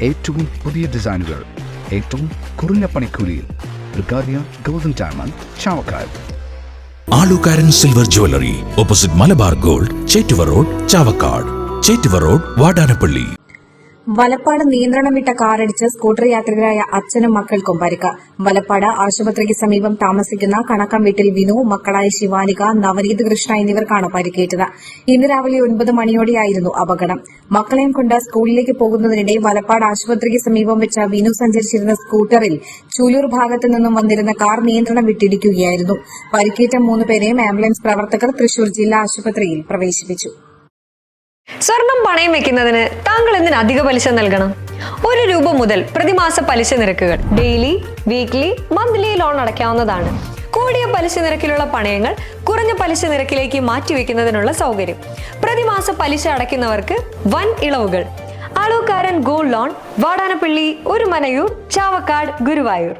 ഏറ്റവും പുതിയ ഡിസൈനുകൾ ഏറ്റവും കുറഞ്ഞ പണിക്കൂലിയിൽ. ബ്രിഗാദിയ golden diamond, Chavakkad. Alukkaran silver jewellery, opposite Malabar gold, Chettuva road, Chavakkad. Chettuva road, Vadanappally. Valappad നിയന്ത്രണം വിട്ട കാറിടിച്ച് സ്കൂട്ടർ യാത്രികരായ അച്ഛനും മക്കൾക്കും പരിക്ക്. വലപ്പാട് ആശുപത്രിക്ക് സമീപം താമസിക്കുന്ന കണക്കം വീട്ടിൽ വിനു, മക്കളായ ശിവാനിക, നവനീത് കൃഷ്ണ എന്നിവർക്കാണ് പരിക്കേറ്റത്. ഇന്ന് രാവിലെ 9 മണിയോടെയായിരുന്നു അപകടം. മക്കളെയും കൊണ്ട് സ്കൂളിലേക്ക് പോകുന്നതിനിടെ വലപ്പാട് ആശുപത്രിക്ക് സമീപം വെച്ച വിനു സഞ്ചരിച്ചിരുന്ന സ്കൂട്ടറിൽ ചൂലൂർ ഭാഗത്തു നിന്നും വന്നിരുന്ന കാർ നിയന്ത്രണം വിട്ടിടിക്കുകയായിരുന്നു. പരിക്കേറ്റ 3 പേരെയും ആംബുലൻസ് പ്രവർത്തകർ തൃശൂർ ജില്ലാ ആശുപത്രിയിൽ പ്രവേശിപ്പിച്ചു. സ്വർണം പണയം വെക്കുന്നതിന് താങ്കൾ എന്തിന് അധിക പലിശ നൽകണം? ₹1 മുതൽ പ്രതിമാസ പലിശ നിരക്കുകൾ ഡെയിലി, വീക്ക്ലി, മന്ത്ലി ലോൺ അടയ്ക്കാവുന്നതാണ്. കൂടിയ പലിശ നിരക്കിലുള്ള പണയങ്ങൾ കുറഞ്ഞ പലിശ നിരക്കിലേക്ക് മാറ്റിവെക്കുന്നതിനുള്ള സൗകര്യം. പ്രതിമാസ പലിശ അടയ്ക്കുന്നവർക്ക് വൻ ഇളവുകൾ. ആലുകാരൻ ഗോൾഡ് ലോൺ, വാടാനപ്പള്ളി, ഒരുമനയൂർ, ചാവക്കാട്, ഗുരുവായൂർ.